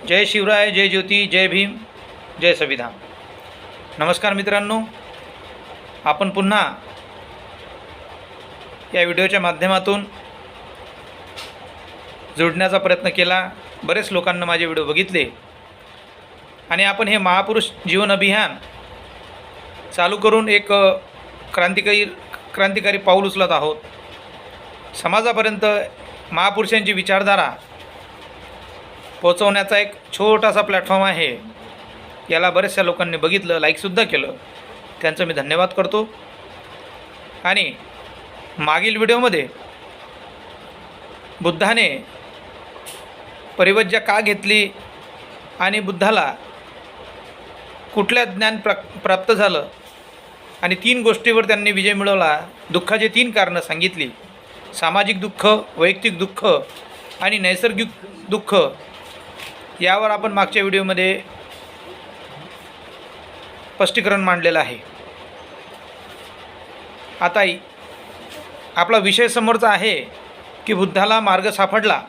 जय शिवराय, जय ज्योती, जय भीम, जय संविधान. नमस्कार मित्रांनो, आपण पुन्हा या व्हिडिओच्या माध्यमातून जोडण्याचा प्रयत्न केला. बरेच लोकांना माझे व्हिडिओ बघितले आणि आपण हे महापुरुष जीवन अभियान चालू करून एक क्रांतिकारी पाऊल उचलत आहोत. समाजापर्यंत महापुरुषांची विचारधारा पोहोचवण्याचा एक छोटासा प्लॅटफॉर्म आहे. याला बरेचशा लोकांनी बघितलं, लाईकसुद्धा केलं, त्यांचं मी धन्यवाद करतो. आणि मागील व्हिडिओमध्ये बुद्धाने परिवज्या का घेतली आणि बुद्धाला कुठल्या ज्ञान प्राप्त झालं आणि 3 गोष्टीवर त्यांनी विजय मिळवला, दुःखाची 3 कारणं सांगितली: सामाजिक दुःख, वैयक्तिक दुःख आणि नैसर्गिक दुःख. यावर आपण मागच्या व्हिडिओमध्ये स्पष्टीकरण मांडलेलं आहे. आता आपला विषय समोरचा आहे की बुद्धाला मार्ग सापडला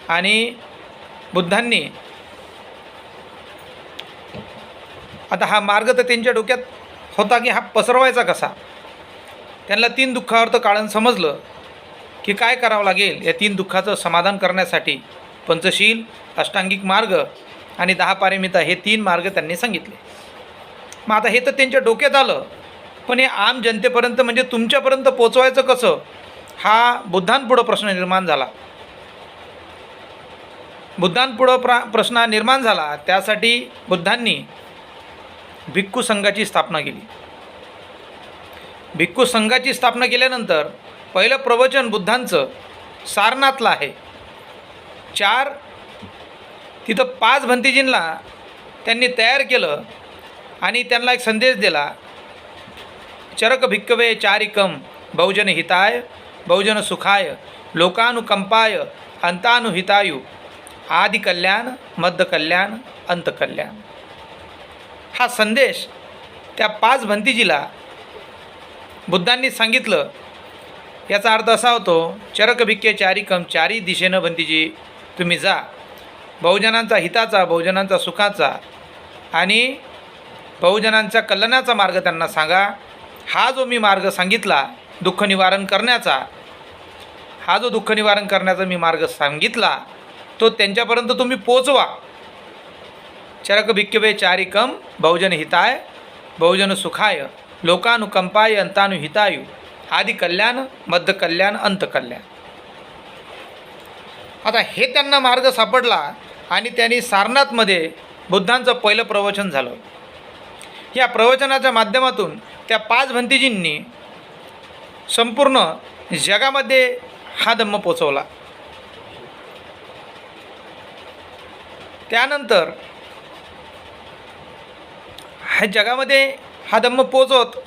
आणि बुद्धांनी आता हा मार्ग तर त्यांच्या डोक्यात होता की हा पसरवायचा कसा. त्यांना 3 दुःखावर कारण समजलं की काय करावं लागेल. या 3 दुःखाचं समाधान करण्यासाठी पंचशील, अष्टांगिक मार्ग आणि 10 पारमिता हे 3 मार्ग त्यांनी सांगितले. मग आता हे तर त्यांच्या डोक्यात आलं, पण हे आम जनतेपर्यंत म्हणजे तुमच्यापर्यंत पोचवायचं कसं, हा बुद्धांपुढं प्रश्न निर्माण झाला. प्रश्न निर्माण झाला. त्यासाठी बुद्धांनी भिक्खू संघाची स्थापना केली. भिक्खू संघाची स्थापना केल्यानंतर पहिलं प्रवचन बुद्धांचं सारनाथला आहे. 4 तिथं 5 भंतेजींना त्यांनी तयार केलं आणि त्यांना एक संदेश दिला: चरक भिक्खवे चारिकम, बहुजन हिताय, बहुजन सुखाय, लोकानुकंपाय, अंतानुहितायु, आदि कल्याण, मध्य कल्याण, अंत कल्याण. हा संदेश त्या 5 भंतेजीला बुद्धांनी सांगितलं. याचा अर्थ असा होतो: चरक भिक्खे चारिकम, 4 दिशेनं भंतेजी तुम्ही जा, बहुजनांचा हिताचा, बहुजनांचा सुखाचा आणि बहुजनांच्या कल्याणाचा मार्ग त्यांना सांगा. हा जो मी मार्ग सांगितला दुःख निवारण करण्याचा, हा जो दुःख निवारण करण्याचा मी मार्ग सांगितला तो त्यांच्यापर्यंत तुम्ही पोचवा. चरक भिक्खवे चारिकम, बहुजन हिताय, बहुजन सुखाय, लोकानुकंपाय, अंतानुहितायु, आदि कल्याण, मध्य कल्याण, अंत कल्याण. आता हे त्यांना मार्ग सापडला आणि त्यांनी सारनाथमध्ये बुद्धांचं पहिलं प्रवचन झालं. या प्रवचनाच्या माध्यमातून त्या 5 भंतेजींनी संपूर्ण जगामध्ये हा धम्म पोचवला. त्यानंतर ह्या जगामध्ये हा धम्म पोचवत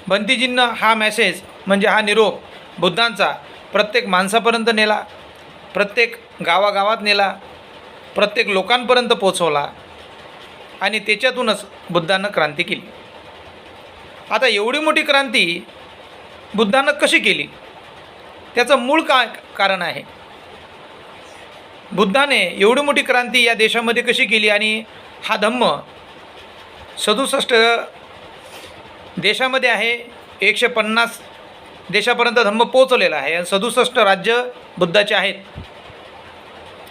भंतेजींना हा मेसेज म्हणजे हा निरोप बुद्धांचा प्रत्येक माणसापर्यंत नेला, प्रत्येक गावागावात नेला, प्रत्येक लोकांपर्यंत पोचवला आणि त्याच्यातूनच बुद्धानं क्रांती केली. आता एवढी मोठी क्रांती बुद्धानं कशी केली, त्याचं मूळ काय कारण आहे. बुद्धाने एवढी मोठी क्रांती या देशामध्ये कशी केली आणि हा धम्म 67 देशामध्ये आहे, 150 देशापर्यंत धम्म पोचलेला आहे आणि 67 राज्य बुद्धाचे आहेत,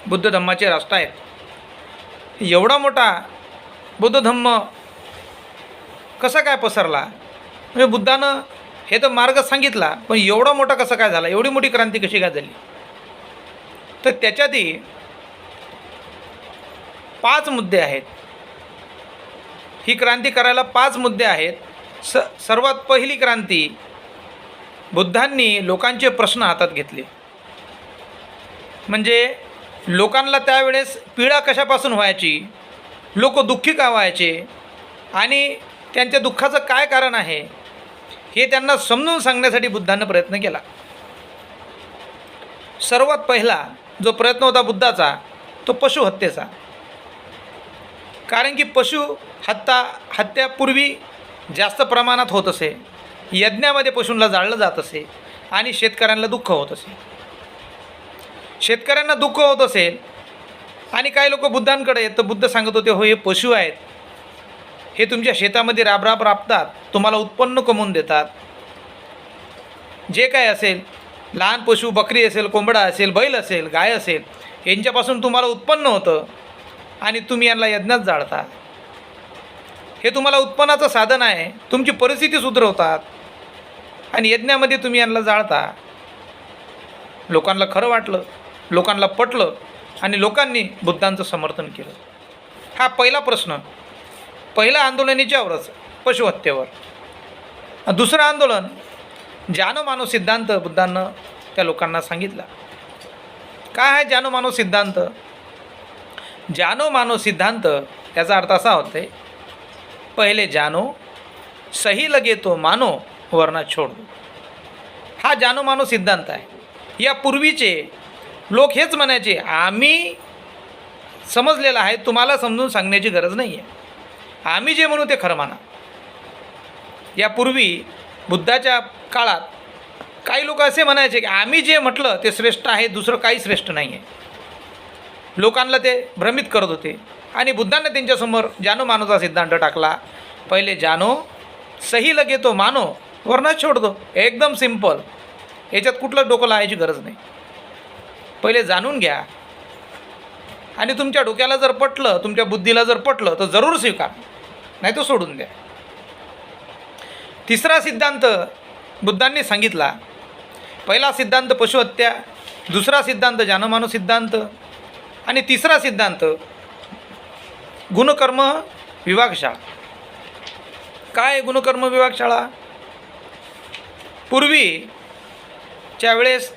बुद्ध धम्माचे राष्ट्र आहेत. एवढा मोठा बुद्ध धम्म कसा काय पसरला, म्हणजे बुद्धानं हे तर मार्ग सांगितला, पण एवढा मोठा कसा काय झाला, एवढी मोठी क्रांती कशी काय झाली. तर त्याच्यातही 5 मुद्दे आहेत. ही क्रांती करायला 5 मुद्दे आहेत. सर्वात पहिली क्रांती, बुद्धांनी लोकांचे प्रश्न हातात घेतले. म्हणजे लोकांना त्यावेळेस पीडा कशापासून व्हायची, लोक दुःखी का व्हायचे आणि त्यांच्या दुःखाचं काय कारण आहे हे त्यांना समजून सांगण्यासाठी बुद्धांनी प्रयत्न केला. सर्वात पहिला जो प्रयत्न होता बुद्धाचा तो पशुहत्येचा. कारण की हत्यापूर्वी जास्त प्रमाणात होत असे, यज्ञामध्ये पशूंना जाळलं जात असे आणि शेतकऱ्यांना दुःख होत असे. शेतकऱ्यांना दुःख होत असेल आणि काही लोक बुद्धांकडे येत, तर बुद्ध सांगत होते, हो हे पशु आहेत, हे तुमच्या शेतामध्ये राबराब राबतात, तुम्हाला उत्पन्न कमवून देतात. जे काय असेल, लहान पशु, बकरी असेल, कोंबडा असेल, बैल असेल, गाय असेल, यांच्यापासून तुम्हाला उत्पन्न होतं आणि तुम्ही यांना यज्ञात जाळता. हे तुम्हाला उत्पन्नाचं साधन आहे, तुमची परिस्थिती सुधरवतात आणि यज्ञामध्ये तुम्ही यांना जाळता. लोकांना खरं वाटलं, लोकांना पटलं आणि लोकांनी बुद्धांचं समर्थन केलं. हा पहिला प्रश्न, पहिलं आंदोलन याच्यावरच, पशुहत्येवर. दुसरं आंदोलन, जानो-मानो सिद्धांत बुद्धांनं त्या लोकांना सांगितला. काय आहे जानो-मानो सिद्धांत? जानो-मानो सिद्धांत याचा अर्थ असा होते, पहिले जानो, सही लगे तो मानो, वरना छोड़ दो. हा जानो-मानो सिद्धांत आहे. यापूर्वीचे लोक हेच म्हणायचे, आम्ही समजलेलं आहे, तुम्हाला समजून सांगण्याची गरज नाही आहे, आम्ही जे म्हणू ते खरं माना. यापूर्वी बुद्धाच्या काळात काही लोक असे म्हणायचे की आम्ही जे म्हटलं ते श्रेष्ठ आहे, दुसरं काही श्रेष्ठ नाही आहे. लोकांना ते भ्रमित करत होते आणि बुद्धांनी त्यांच्यासमोर जानो-मानोचा सिद्धांत टाकला. पहिले जानो, सही लगे तो मानो, वरना छोड़ दो. एकदम सिंपल, याच्यात कुठलं डोकं लावायची गरज नाही. पहिले जाणून घ्या आणि तुमच्या डोक्याला जर पटलं, तुमच्या बुद्धीला जर पटलं तर जरूर स्वीकार, नाही तो सोडून द्या. तिसरा सिद्धांत बुद्धांनी सांगितला. पहिला सिद्धांत पशुहत्या, दुसरा सिद्धांत जानो-मानो सिद्धांत आणि तिसरा सिद्धांत गुणकर्म विभागशाळा. काय गुणकर्म विभागशाळा? पूर्वीच्या वेळेस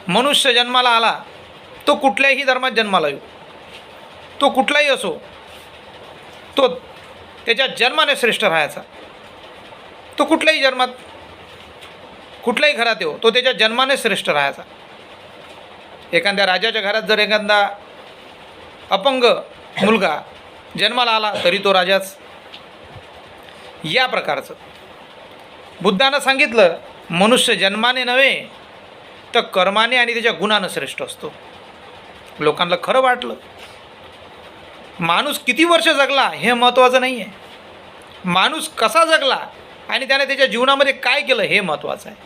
मनुष्य जन्माला आला, तो कुठल्याही धर्मात जन्माला येऊ, तो कुठलाही असो, तो त्याच्या जन्माने श्रेष्ठ राहायचा. तो कुठल्याही जन्मात, कुठल्याही घरात येऊ, तो त्याच्या जन्माने श्रेष्ठ राहायचा. एखाद्या राजाच्या घरात जर एखादा अपंग मुलगा जन्माला आला तरी तो राजाच. या प्रकारचं बुद्धानं सांगितलं, मनुष्य जन्माने नव्हे तर कर्माने आणि त्याच्या गुणानं श्रेष्ठ असतो. लोकांना खरं वाटलं. माणूस किती वर्ष जगला हे महत्त्वाचं नाही आहे, माणूस कसा जगला आणि त्याने त्याच्या जीवनामध्ये काय केलं हे महत्त्वाचं आहे.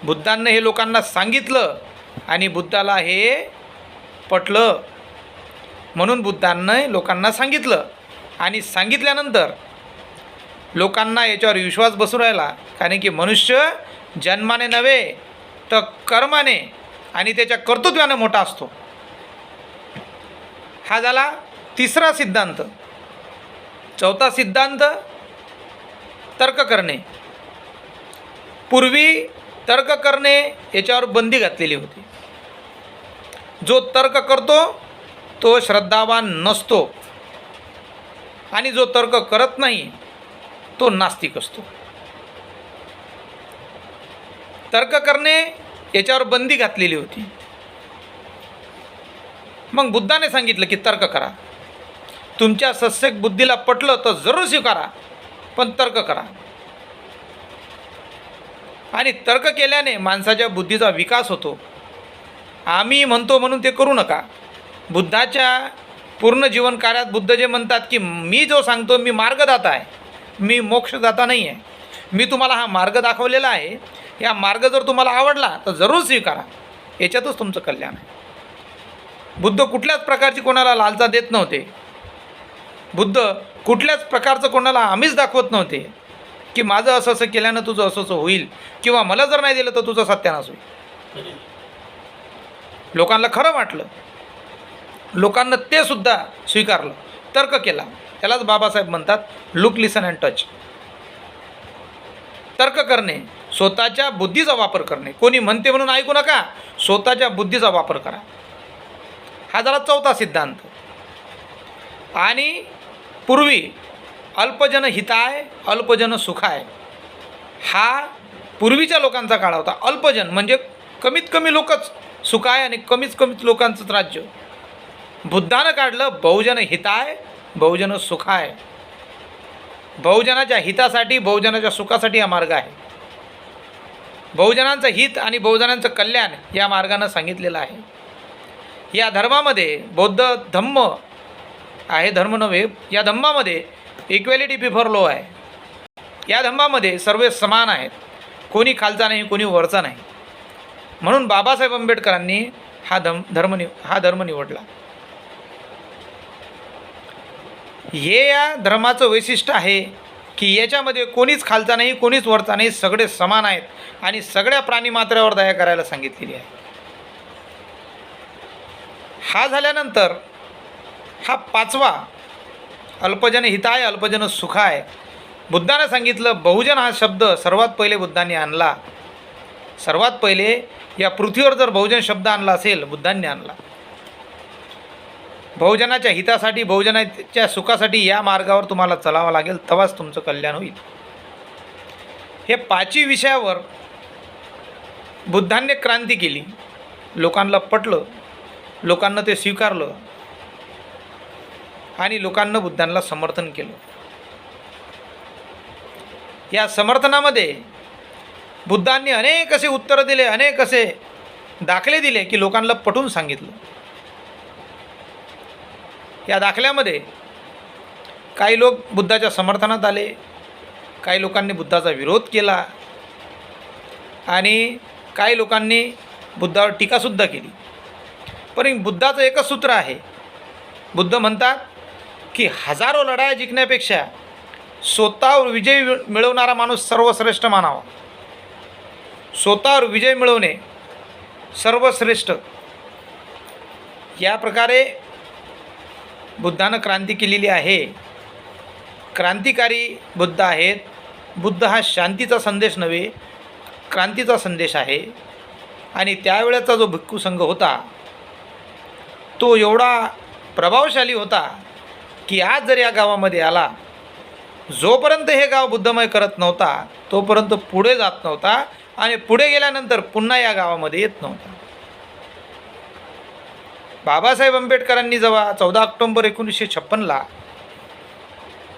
बुद्धांनी हे लोकांना सांगितलं आणि बुद्धाला हे पटलं, म्हणून बुद्धांनी लोकांना सांगितलं आणि सांगितल्यानंतर लोकांना याच्यावर विश्वास बसू राहिला. कारण की मनुष्य जन्माने नव्हे तर कर्माने आणि त्याच्या कर्तृत्वाने मोठा असतो. हा झाला तिसरा सिद्धांत. चौथा सिद्धांत तर्क करणे. पूर्वी तर्क करणे याच्यावर बंदी घातलेली होती. जो तर्क करतो तो श्रद्धावान नसतो आणि जो तर्क करत नाही तो नास्तिक असतो. तर्क करणे याच्यावर बंदी घातलेली होती. मग बुद्धाने सांगितलं की तर्क करा, तुमच्या सस्यक बुद्धीला पटलं तर जरूर स्वीकारा, पण तर्क करा. आणि तर्क केल्याने माणसाच्या बुद्धीचा विकास होतो. आम्ही म्हणतो म्हणून ते करू नका. बुद्धाच्या पूर्ण जीवन कार्यात बुद्ध जे म्हणतात की मी जो सांगतो मी मार्गदाता आहे, मी मोक्षदाता नाही आहे. मी तुम्हाला हा मार्ग दाखवलेला आहे, या मार्ग जर तुम्हाला आवडला तर जरूर स्वीकारा, याच्यातच तुमचं कल्याण आहे. बुद्ध कुठल्याच प्रकारची कोणाला लालसा देत नव्हते. बुद्ध कुठल्याच प्रकारचं कोणाला आमिष दाखवत नव्हते की माझं असं असं केल्यानं तुझं असं असं होईल किंवा मला जर नाही दिलं तर तुझं सत्यानाश होईल. लोकांना खरं वाटलं, लोकांना ते सुद्धा स्वीकारलं, तर्क केला. त्यालाच बाबासाहेब म्हणतात लुक, लिसन अँड टच. तर्क करणे, स्वतःच्या बुद्धीचा वापर करणे. कोणी म्हणते म्हणून ऐकू नका, स्वतःच्या बुद्धीचा वापर करा. हा झाला चौथा सिद्धांत. आणि पूर्वी अल्पजन हिताय अल्पजन सुखाय, हा पूर्वीच्या लोकांचा काळ होता. अल्पजन म्हणजे कमीत कमी लोकच सुखाय आणि कमीत कमीत लोकांचंच राज्य. बुद्धानं काढलं बहुजन हिताय बहुजन सुखाय. बहुजनाच्या हितासाठी, बहुजनाच्या सुखासाठी हा मार्ग आहे. बहुजनांचं हित आणि बहुजनांचं कल्याण या मार्गानं सांगितलेलं आहे. या धर्मामध्ये बौद्ध धम्म आहे, धर्म नव्हे, या धम्मामध्ये इक्वॅलिटी बिफोर लॉ आहे. या धम्मामध्ये सर्व समान आहेत, कोणी खालचा नाही, कोणी वरचा नाही. म्हणून बाबासाहेब आंबेडकरांनी हा धर्म निवडला. हे या धर्माचं वैशिष्ट्य आहे की याच्यामध्ये कोणीच खालचा नाही, कोणीच वरचा नाही, सगळे समान आहेत आणि सगळ्या प्राणीमात्रावर दया करायला सांगितलेली आहे. हा झाल्यानंतर हा पाचवा अल्पजन हिताय अल्पजन सुखाय, बुद्धानं सांगितलं. बहुजन हा शब्द सर्वात पहिले बुद्धांनी आणला. सर्वात पहिले या पृथ्वीवर जर बहुजन शब्द आणला असेल, बुद्धांनी आणला. बहुजनाच्या हितासाठी, बहुजनाच्या सुखासाठी या मार्गावर तुम्हाला चालावं लागेल, तेव्हाच तुमचं कल्याण होईल. हे पाचही विषयावर बुद्धांनी क्रांती केली. लोकांना पटलं, लोकांना ते स्वीकारलं आणि लोकांना बुद्धांना समर्थन केलं. या समर्थनामध्ये बुद्धांनी अनेक असे उत्तरं दिले, अनेक असे दाखले दिले की लोकांना पटवून सांगितलं. या दाखल्यामध्ये काही लोक बुद्धाच्या समर्थनात आले, काही लोकांनी बुद्धाचा विरोध केला आणि काही लोकांनी बुद्धावर टीकासुद्धा केली. पण बुद्धाचं एकच सूत्र आहे. बुद्ध म्हणतात की हजारो लढाया जिंकण्यापेक्षा स्वतःवर विजय मिळवणारा माणूस सर्वश्रेष्ठ मानावा. स्वतःवर विजय मिळवणे सर्वश्रेष्ठ. या प्रकारे बुद्धानं क्रांती केलेली आहे. क्रांतिकारी बुद्ध आहेत. बुद्ध हा शांतीचा संदेश नव्हे, क्रांतीचा संदेश आहे. आणि त्यावेळेचा जो भिक्खू संघ होता तो एवढा प्रभावशाली होता की आज जर या गावामध्ये आला, जोपर्यंत हे गाव बुद्धमय करत नव्हता तोपर्यंत पुढे जात नव्हता आणि पुढे गेल्यानंतर पुन्हा या गावामध्ये येत नव्हता. बाबासाहेब आंबेडकरांनी जेव्हा 14 ऑक्टोंबर 1956ला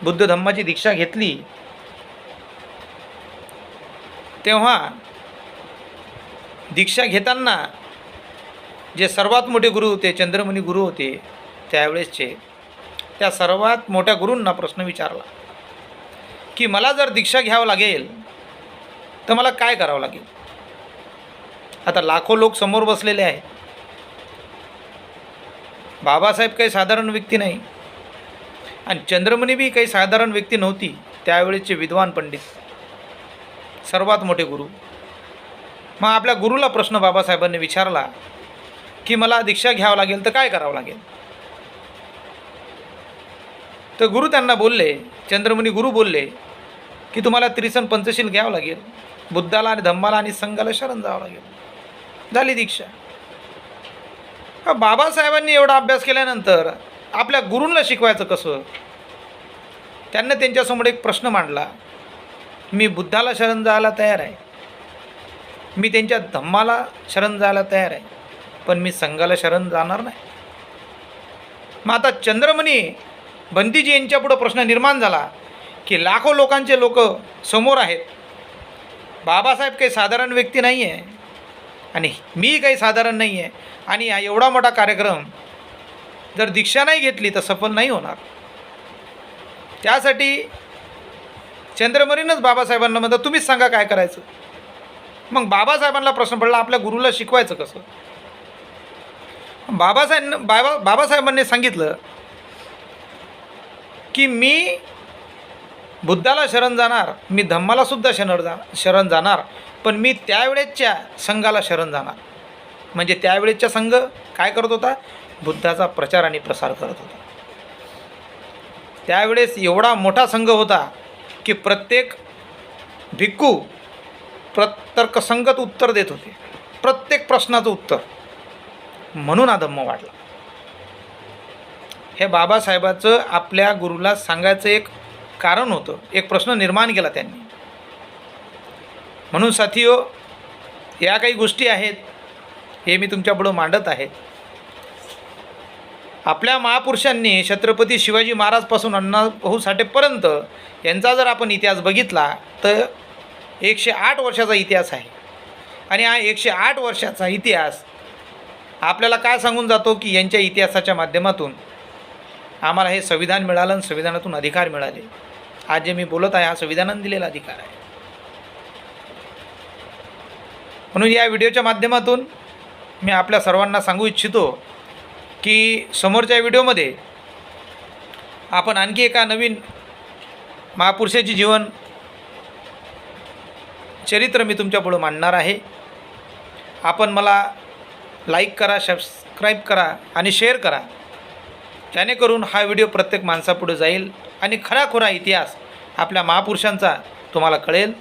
बुद्ध धम्माची दीक्षा घेतली, तेव्हा दीक्षा घेताना जे सर्वात मोठे गुरु होते, चंद्रमणी गुरु होते त्यावेळेसचे, त्या सर्वात मोठ्या गुरूंना प्रश्न विचारला की मला जर दीक्षा घ्यावं लागेल तर मला काय करावं लागेल. आता लाखो लोक समोर बसलेले आहेत. बाबासाहेब काही साधारण व्यक्ती नाही आणि चंद्रमणी बी काही साधारण व्यक्ती नव्हती. त्यावेळेचे विद्वान पंडित, सर्वात मोठे गुरु. मग आपल्या गुरुला प्रश्न बाबासाहेबांनी विचारला की मला दीक्षा घ्यावं लागेल तर काय करावं लागेल. तर गुरु त्यांना बोलले, चंद्रमणी गुरु बोलले की तुम्हाला त्रिसन पंचशील घ्यावं लागेल, बुद्धाला आणि धम्माला आणि संघाला शरण जावं लागेल. झाली दीक्षा. बाबासाहेबांनी एवढा अभ्यास केल्यानंतर आपल्या गुरूंना शिकवायचं कसं. त्यांना त्यांच्यासमोर एक प्रश्न मांडला, मी बुद्धाला शरण जायला तयार आहे, मी त्यांच्या धम्माला शरण जायला तयार आहे, पण मी संघाला शरण जाणार नाही. मग आता चंद्रमणी बंदीजी यांच्यापुढं प्रश्न निर्माण झाला की लाखो लोकांचे लोक समोर आहेत, बाबासाहेब काही साधारण व्यक्ती नाही आहे आणि मी काही साधारण नाही आहे आणि हा एवढा मोठा कार्यक्रम जर दीक्षा नाही घेतली तर सफल नाही होणार. त्यासाठी चंद्रमणीनंच बाबासाहेबांना म्हणतात तुम्हीच सांगा काय करायचं. मग बाबासाहेबांना प्रश्न पडला आपल्या गुरुला शिकवायचं कसं. बाबासाहेबांनी सांगितलं की मी बुद्धाला शरण जाणार, मी धम्मालासुद्धा शरण जाणार, पण मी त्यावेळेच्या संघाला शरण जाणार. म्हणजे त्यावेळेचा संघ काय करत होता, बुद्धाचा प्रचार आणि प्रसार करत होता. त्यावेळेस एवढा मोठा संघ होता की प्रत्येक भिक्खू तर्कसंगत उत्तर देत होते, प्रत्येक प्रश्नाचं उत्तर. म्हणून हा धम्म वाढला. हे बाबासाहेबाचं आपल्या गुरुला सांगायचं एक कारण होतं, एक प्रश्न निर्माण केला त्यांनी. म्हणून साथियो, या काही गोष्टी आहेत हे मी तुमच्यापुढं मांडत आहे. आपल्या महापुरुषांनी छत्रपती शिवाजी महाराजपासून अण्णाभाऊ साठेपर्यंत यांचा जर आपण इतिहास बघितला तर 108 वर्षाचा इतिहास आहे. आणि हा 108 वर्षाचा इतिहास आपल्याला काय सांगून जातो की यांच्या इतिहासाच्या माध्यमातून आम्हाला हे संविधान मिळालं आणि संविधानातून अधिकार मिळाले. आज जे मी बोलत आहे हा संविधानाने दिलेला अधिकार आहे. म्हणून या व्हिडिओच्या माध्यमातून मी आपल्या सर्वांना सांगू इच्छितो की समोरच्या व्हिडिओमध्ये आपण आणखी एका नवीन महापुरुषाची जीवन चरित्र मी तुमच्यापुढं मांडणार आहे. आपण मला लाईक करा, सबस्क्राईब करा आणि शेअर करा, जेणेकरून हा व्हिडिओ प्रत्येक माणसापुढे जाईल आणि खराखुरा इतिहास आपल्या महापुरुषांचा तुम्हाला कळेल.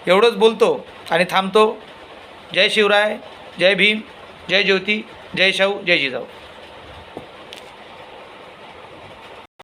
एवढंच बोलतो आणि थांबतो. जय शिवराय, जय भीम, जय ज्योती, जय शाहू, जय जिजाऊ.